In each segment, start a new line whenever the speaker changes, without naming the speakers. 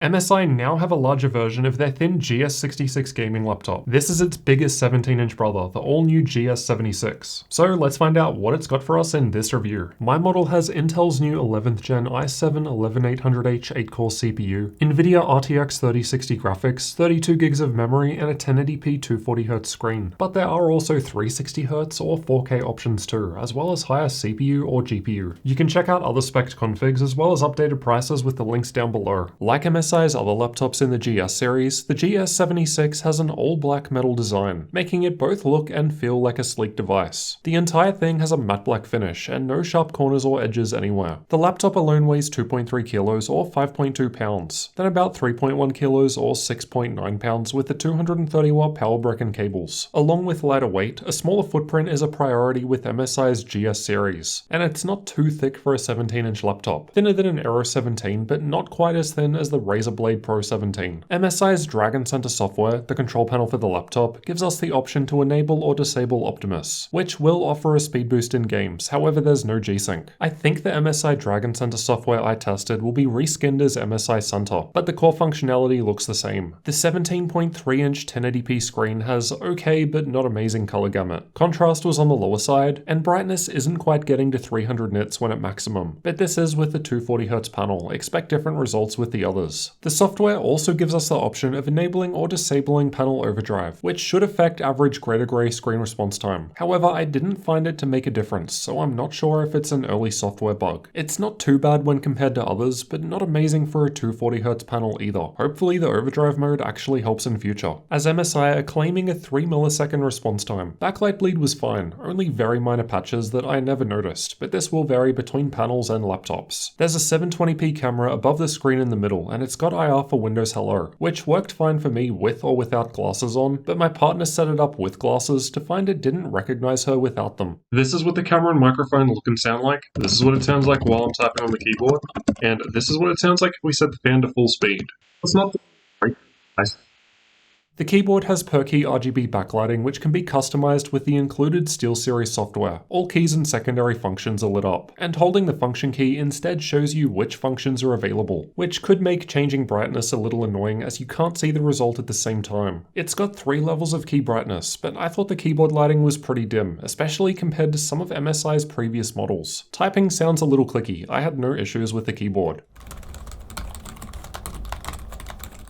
MSI now have a larger version of their thin GS76 gaming laptop. This is its biggest 17-inch brother, the all-new GS76. So let's find out what it's got for us in this review. My model has Intel's new 11th gen i7-11800H 8-core CPU, NVIDIA RTX 3060 graphics, 32 gigs of memory, and a 1080p 240Hz screen. But there are also 360Hz or 4K options too, as well as higher CPU or GPU. You can check out other spec configs as well as updated prices with the links down below. Like MSI's other laptops in the GS series, the GS76 has an all-black metal design, making it both look and feel like a sleek device. The entire thing has a matte black finish and no sharp corners or edges anywhere. The laptop alone weighs 2.3 kilos or 5.2 pounds, then about 3.1 kilos or 6.9 pounds with the 230 watt power brick and cables. Along with lighter weight, a smaller footprint is a priority with MSI's GS series, and it's not too thick for a 17-inch laptop. Thinner than an Aero 17, but not quite as thin as the Razer Blade Pro 17. MSI's Dragon Center software, the control panel for the laptop, gives us the option to enable or disable Optimus, which will offer a speed boost in games, however there's no G-Sync. I think the MSI Dragon Center software I tested will be reskinned as MSI Center, but the core functionality looks the same. The 17.3-inch 1080p screen has okay but not amazing color gamut. Contrast was on the lower side, and brightness isn't quite getting to 300 nits when at maximum, but this is with the 240Hz panel. Expect different results with the others. The software also gives us the option of enabling or disabling panel overdrive, which should affect average greater gray screen response time. However, I didn't find it to make a difference, so I'm not sure if it's an early software bug. It's not too bad when compared to others, but not amazing for a 240Hz panel either. Hopefully the overdrive mode actually helps in future, as MSI are claiming a 3 millisecond response time. Backlight bleed was fine, only very minor patches that I never noticed, but this will vary between panels and laptops. There's a 720p camera above the screen in the middle, and it's got IR for Windows Hello, which worked fine for me with or without glasses on, but my partner set it up with glasses to find it didn't recognize her without them. This is what the camera and microphone look and sound like. This is what it sounds like while I'm typing on the keyboard, and this is what it sounds like if we set the fan to full speed. It's not the nice. The keyboard has per-key RGB backlighting, which can be customized with the included SteelSeries software. All keys and secondary functions are lit up, and holding the function key instead shows you which functions are available, which could make changing brightness a little annoying as you can't see the result at the same time. It's got 3 levels of key brightness, but I thought the keyboard lighting was pretty dim, especially compared to some of MSI's previous models. Typing sounds a little clicky. I had no issues with the keyboard.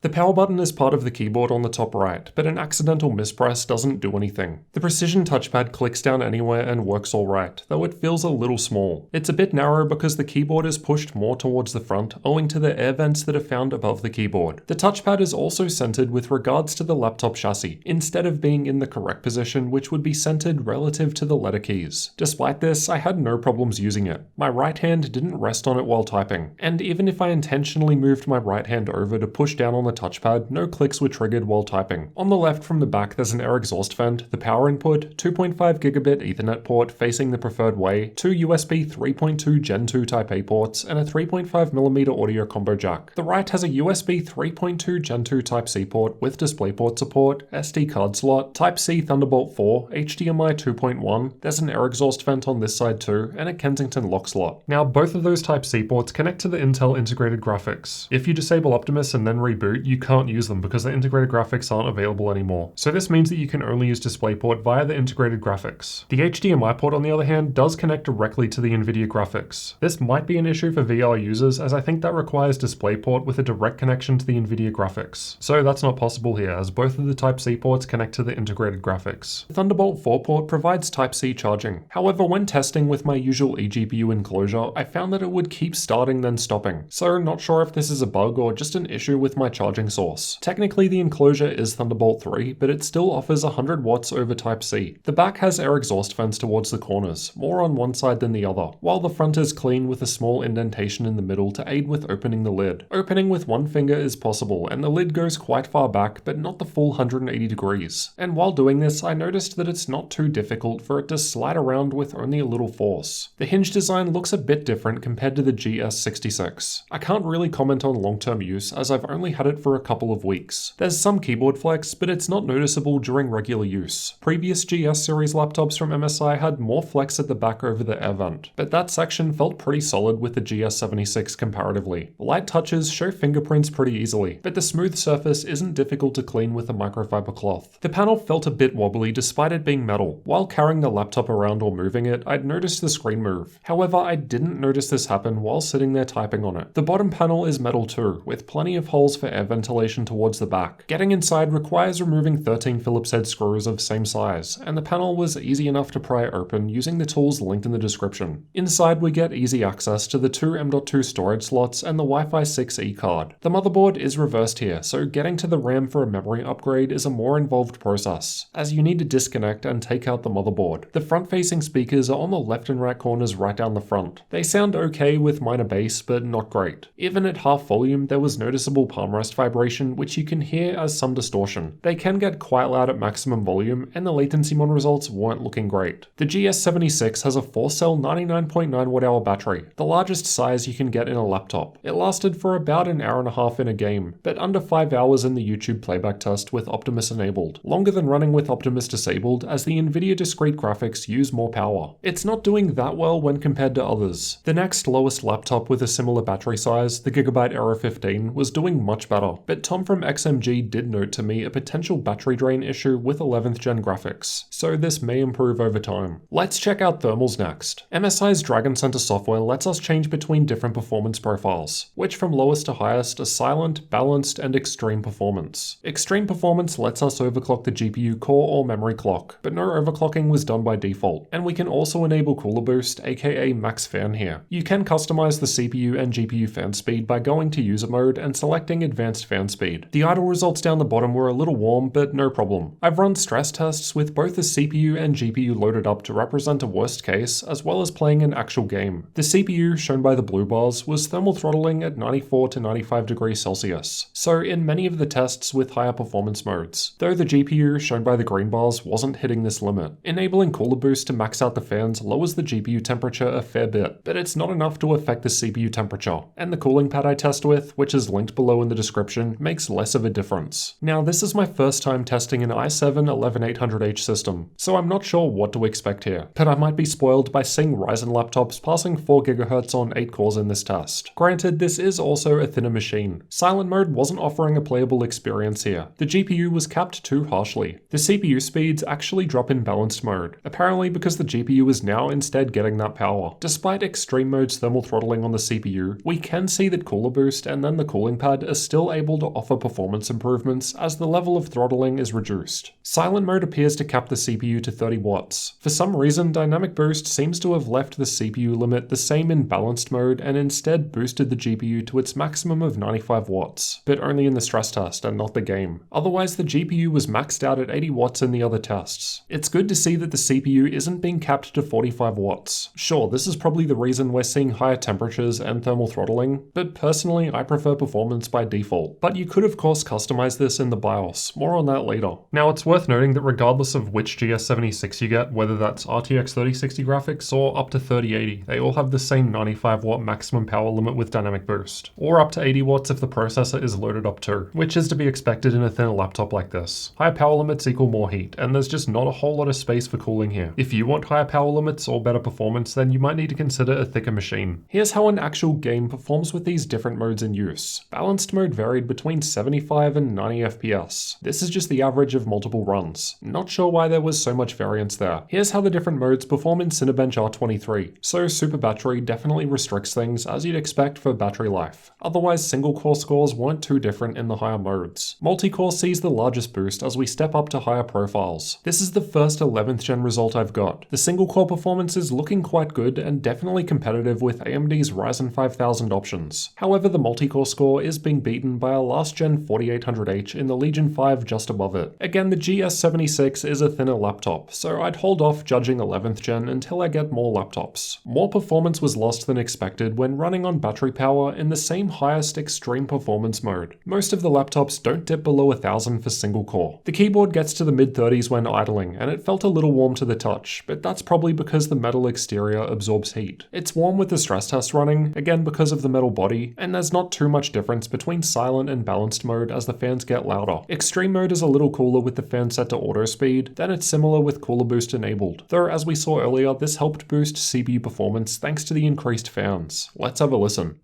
The power button is part of the keyboard on the top right, but an accidental mispress doesn't do anything. The precision touchpad clicks down anywhere and works alright, though it feels a little small. It's a bit narrow because the keyboard is pushed more towards the front, owing to the air vents that are found above the keyboard. The touchpad is also centered with regards to the laptop chassis, instead of being in the correct position, which would be centered relative to the letter keys. Despite this, I had no problems using it. My right hand didn't rest on it while typing, and even if I intentionally moved my right hand over to push down on the touchpad, no clicks were triggered while typing. On the left from the back there's an air exhaust vent, the power input, 2.5 gigabit Ethernet port facing the preferred way, 2 USB 3.2 Gen 2 Type A ports, and a 3.5mm audio combo jack. The right has a USB 3.2 Gen 2 Type C port with DisplayPort support, SD card slot, Type C Thunderbolt 4, HDMI 2.1, there's an air exhaust vent on this side too, and a Kensington lock slot. Now both of those Type C ports connect to the Intel integrated graphics. If you disable Optimus and then reboot, you can't use them because the integrated graphics aren't available anymore. So this means that you can only use DisplayPort via the integrated graphics. The HDMI port on the other hand does connect directly to the NVIDIA graphics. This might be an issue for VR users as I think that requires DisplayPort with a direct connection to the NVIDIA graphics. So that's not possible here as both of the Type-C ports connect to the integrated graphics. The Thunderbolt 4 port provides Type-C charging. However, when testing with my usual eGPU enclosure, I found that it would keep starting then stopping. So not sure if this is a bug or just an issue with my charging source. Technically the enclosure is Thunderbolt 3, but it still offers 100 watts over Type-C. The back has air exhaust vents towards the corners, more on one side than the other, while the front is clean with a small indentation in the middle to aid with opening the lid. Opening with one finger is possible, and the lid goes quite far back, but not the full 180 degrees. And while doing this, I noticed that it's not too difficult for it to slide around with only a little force. The hinge design looks a bit different compared to the GS76. I can't really comment on long-term use as I've only had it for a couple of weeks. There's some keyboard flex, but it's not noticeable during regular use. Previous GS series laptops from MSI had more flex at the back over the air vent, but that section felt pretty solid with the GS76 comparatively. Light touches show fingerprints pretty easily, but the smooth surface isn't difficult to clean with a microfiber cloth. The panel felt a bit wobbly despite it being metal. While carrying the laptop around or moving it, I'd noticed the screen move. However, I didn't notice this happen while sitting there typing on it. The bottom panel is metal too, with plenty of holes for air ventilation towards the back. Getting inside requires removing 13 Phillips head screws of same size, and the panel was easy enough to pry open using the tools linked in the description. Inside we get easy access to the two M.2 storage slots and the Wi-Fi 6E card. The motherboard is reversed here, so getting to the RAM for a memory upgrade is a more involved process, as you need to disconnect and take out the motherboard. The front-facing speakers are on the left and right corners right down the front. They sound okay with minor bass, but not great. Even at half volume, there was noticeable palm rest vibration, which you can hear as some distortion. They can get quite loud at maximum volume, and the latency mon results weren't looking great. The GS76 has a 4-cell 99.9 Wh battery, the largest size you can get in a laptop. It lasted for about an hour and a half in a game, but under 5 hours in the YouTube playback test with Optimus enabled. Longer than running with Optimus disabled, as the Nvidia discrete graphics use more power. It's not doing that well when compared to others. The next lowest laptop with a similar battery size, the Gigabyte Aero 15, was doing much better, but Tom from XMG did note to me a potential battery drain issue with 11th gen graphics, so this may improve over time. Let's check out thermals next. MSI's Dragon Center software lets us change between different performance profiles, which from lowest to highest are silent, balanced, and extreme performance. Extreme performance lets us overclock the GPU core or memory clock, but no overclocking was done by default, and we can also enable cooler boost, aka max fan here. You can customize the CPU and GPU fan speed by going to user mode and selecting advanced fan speed. The idle results down the bottom were a little warm, but no problem. I've run stress tests with both the CPU and GPU loaded up to represent a worst case, as well as playing an actual game. The CPU, shown by the blue bars, was thermal throttling at 94 to 95 degrees Celsius, so in many of the tests with higher performance modes, though the GPU, shown by the green bars, wasn't hitting this limit. Enabling cooler boost to max out the fans lowers the GPU temperature a fair bit, but it's not enough to affect the CPU temperature, and the cooling pad I test with, which is linked below in the description, makes less of a difference. Now, this is my first time testing an i7-11800H system, so I'm not sure what to expect here, but I might be spoiled by seeing Ryzen laptops passing 4 GHz on 8 cores in this test. Granted, this is also a thinner machine. Silent mode wasn't offering a playable experience here. The GPU was capped too harshly. The CPU speeds actually drop in balanced mode, apparently because the GPU is now instead getting that power. Despite extreme mode's thermal throttling on the CPU, we can see that cooler boost and then the cooling pad are still able to offer performance improvements as the level of throttling is reduced. Silent mode appears to cap the CPU to 30 watts. For some reason, dynamic boost seems to have left the CPU limit the same in balanced mode and instead boosted the GPU to its maximum of 95 watts, but only in the stress test and not the game. Otherwise, the GPU was maxed out at 80 watts in the other tests. It's good to see that the CPU isn't being capped to 45 watts. Sure, this is probably the reason we're seeing higher temperatures and thermal throttling, but personally I prefer performance by default. But you could of course customize this in the BIOS, more on that later. Now it's worth noting that regardless of which GS76 you get, whether that's RTX 3060 graphics or up to 3080, they all have the same 95 watt maximum power limit with dynamic boost, or up to 80 watts if the processor is loaded up too, which is to be expected in a thinner laptop like this. Higher power limits equal more heat, and there's just not a whole lot of space for cooling here. If you want higher power limits or better performance, then you might need to consider a thicker machine. Here's how an actual game performs with these different modes in use. Balanced mode varied between 75 and 90 FPS. This is just the average of multiple runs. Not sure why there was so much variance there. Here's how the different modes perform in Cinebench R23. So super battery definitely restricts things as you'd expect for battery life. Otherwise, single core scores weren't too different in the higher modes. Multi-core sees the largest boost as we step up to higher profiles. This is the first 11th gen result I've got. The single core performance is looking quite good and definitely competitive with AMD's Ryzen 5000 options. However, the multi-core score is being beaten by a last gen 4800H in the Legion 5 just above it. Again, the GS76 is a thinner laptop, so I'd hold off judging 11th gen until I get more laptops. More performance was lost than expected when running on battery power in the same highest extreme performance mode. Most of the laptops don't dip below 1000 for single core. The keyboard gets to the mid-30s when idling, and it felt a little warm to the touch, but that's probably because the metal exterior absorbs heat. It's warm with the stress test running, again because of the metal body, and there's not too much difference between silent silent and balanced mode as the fans get louder. Extreme mode is a little cooler with the fan set to auto speed, then it's similar with cooler boost enabled. Though as we saw earlier, this helped boost CPU performance thanks to the increased fans. Let's have a listen.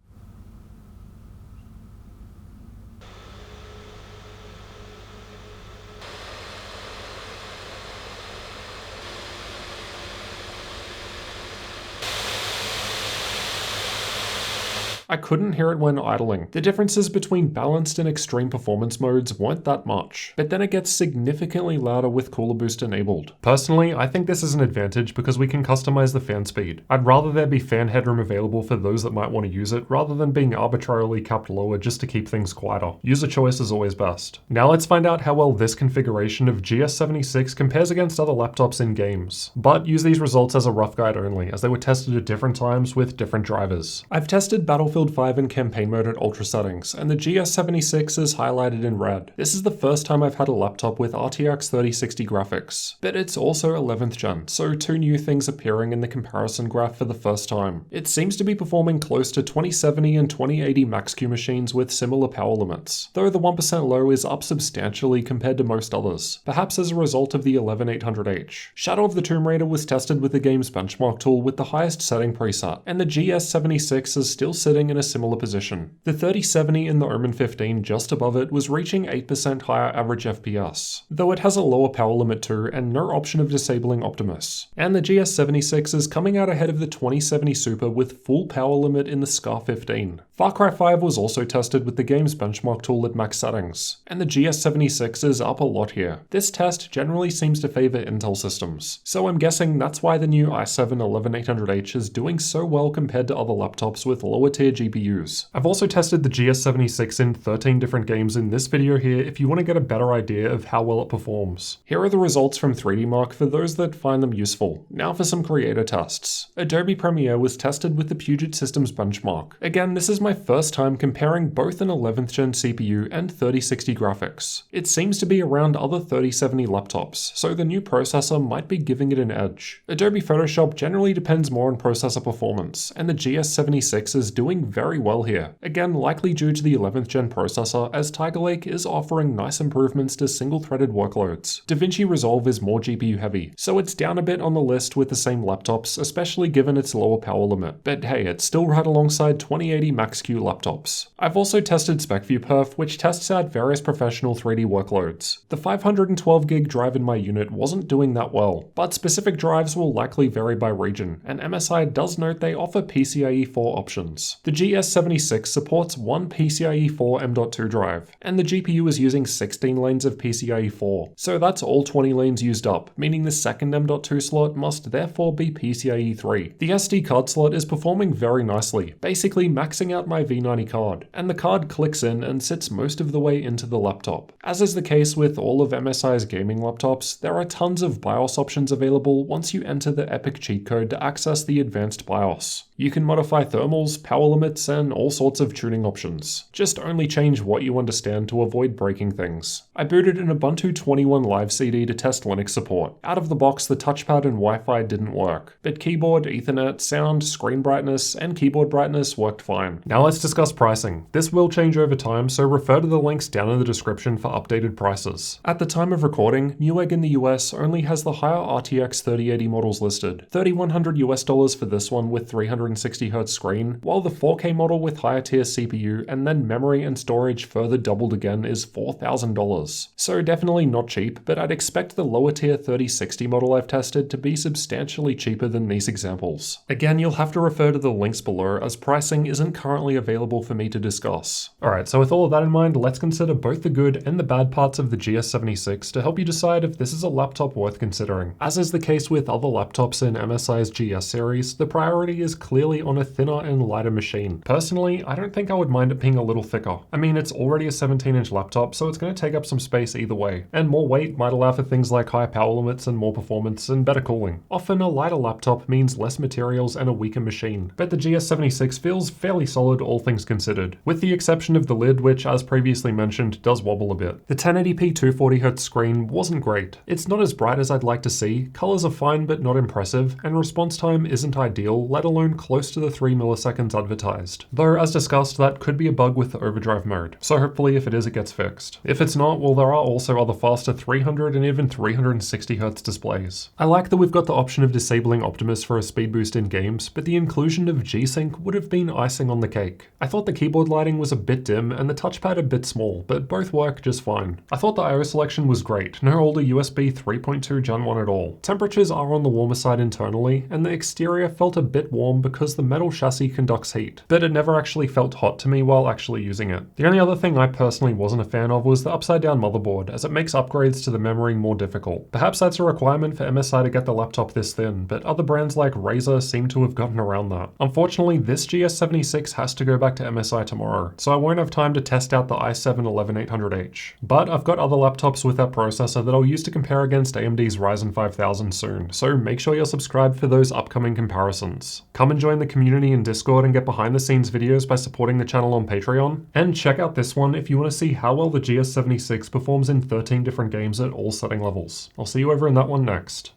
I couldn't hear it when idling. The differences between balanced and extreme performance modes weren't that much, but then it gets significantly louder with cooler boost enabled. Personally, I think this is an advantage because we can customize the fan speed. I'd rather there be fan headroom available for those that might want to use it rather than being arbitrarily capped lower just to keep things quieter. User choice is always best. Now let's find out how well this configuration of GS76 compares against other laptops in games. But use these results as a rough guide only, as they were tested at different times with different drivers. I've tested Battlefield 5 in campaign mode at ultra settings, and the GS76 is highlighted in red. This is the first time I've had a laptop with RTX 3060 graphics, but it's also 11th gen, so two new things appearing in the comparison graph for the first time. It seems to be performing close to 2070 and 2080 Max-Q machines with similar power limits, though the 1% low is up substantially compared to most others, perhaps as a result of the 11800H. Shadow of the Tomb Raider was tested with the game's benchmark tool with the highest setting preset, and the GS76 is still sitting in a similar position. The 3070 in the Omen 15 just above it was reaching 8% higher average FPS, though it has a lower power limit too and no option of disabling Optimus. And the GS76 is coming out ahead of the 2070 Super with full power limit in the SCAR 15. Far Cry 5 was also tested with the game's benchmark tool at max settings, and the GS76 is up a lot here. This test generally seems to favor Intel systems, so I'm guessing that's why the new i7 11800H is doing so well compared to other laptops with lower tier GPUs. I've also tested the GS76 in 13 different games in this video here if you want to get a better idea of how well it performs. Here are the results from 3D Mark for those that find them useful. Now for some creator tests. Adobe Premiere was tested with the Puget Systems benchmark. Again, this is my first time comparing both an 11th gen CPU and 3060 graphics. It seems to be around other 3070 laptops, so the new processor might be giving it an edge. Adobe Photoshop generally depends more on processor performance, and the GS76 is doing very well here. Again, likely due to the 11th gen processor, as Tiger Lake is offering nice improvements to single-threaded workloads. DaVinci Resolve is more GPU heavy, so it's down a bit on the list with the same laptops, especially given its lower power limit. But hey, it's still right alongside 2080 Max-Q laptops. I've also tested SpecView Perf, which tests out various professional 3D workloads. The 512 gig drive in my unit wasn't doing that well, but specific drives will likely vary by region, and MSI does note they offer PCIe 4 options. The GS76 supports one PCIe 4 M.2 drive, and the GPU is using 16 lanes of PCIe 4, so that's all 20 lanes used up, meaning the second M.2 slot must therefore be PCIe 3. The SD card slot is performing very nicely, basically maxing out my V90 card, and the card clicks in and sits most of the way into the laptop. As is the case with all of MSI's gaming laptops, there are tons of BIOS options available once you enter the Epic cheat code to access the advanced BIOS. You can modify thermals, power limits, and all sorts of tuning options. Just only change what you understand to avoid breaking things. I booted an Ubuntu 21 Live CD to test Linux support. Out of the box, the touchpad and Wi-Fi didn't work, but keyboard, Ethernet, sound, screen brightness, and keyboard brightness worked fine. Now let's discuss pricing. This will change over time, so refer to the links down in the description for updated prices. At the time of recording, Newegg in the US only has the higher RTX 3080 models listed, $3,100 for this one with 360Hz screen, while the 4K model with higher tier CPU and then memory and storage further doubled again is $4,000. So definitely not cheap, but I'd expect the lower tier 3060 model I've tested to be substantially cheaper than these examples. Again, you'll have to refer to the links below as pricing isn't currently available for me to discuss. Alright, so with all of that in mind, let's consider both the good and the bad parts of the GS76 to help you decide if this is a laptop worth considering. As is the case with other laptops in MSI's GS series, the priority is clearly on a thinner and lighter machine. Personally, I don't think I would mind it being a little thicker. I mean, it's already a 17-inch laptop, so it's going to take up some space either way, and more weight might allow for things like higher power limits and more performance and better cooling. Often a lighter laptop means less materials and a weaker machine, but the GS76 feels fairly solid all things considered, with the exception of the lid, which as previously mentioned does wobble a bit. The 1080p 240Hz screen wasn't great. It's not as bright as I'd like to see, colors are fine but not impressive, and response time isn't ideal, let alone close to the 3 milliseconds advertised. advertised. Though, as discussed, that could be a bug with the overdrive mode, so hopefully if it is, it gets fixed. If it's not, well, there are also other faster 300 and even 360Hz displays. I like that we've got the option of disabling Optimus for a speed boost in games, but the inclusion of G-Sync would have been icing on the cake. I thought the keyboard lighting was a bit dim and the touchpad a bit small, but both work just fine. I thought the I/O selection was great, no older USB 3.2 Gen 1 at all. Temperatures are on the warmer side internally, and the exterior felt a bit warm because the metal chassis conducts heat, but it never actually felt hot to me while actually using it. The only other thing I personally wasn't a fan of was the upside down motherboard, as it makes upgrades to the memory more difficult. Perhaps that's a requirement for MSI to get the laptop this thin, but other brands like Razer seem to have gotten around that. Unfortunately, this GS76 has to go back to MSI tomorrow, so I won't have time to test out the i7-11800H. But I've got other laptops with that processor that I'll use to compare against AMD's Ryzen 5000 soon, so make sure you're subscribed for those upcoming comparisons. Come and join the community in Discord and get behind the scenes videos by supporting the channel on Patreon, and check out this one if you want to see how well the GS76 performs in 13 different games at all setting levels. I'll see you over in that one next.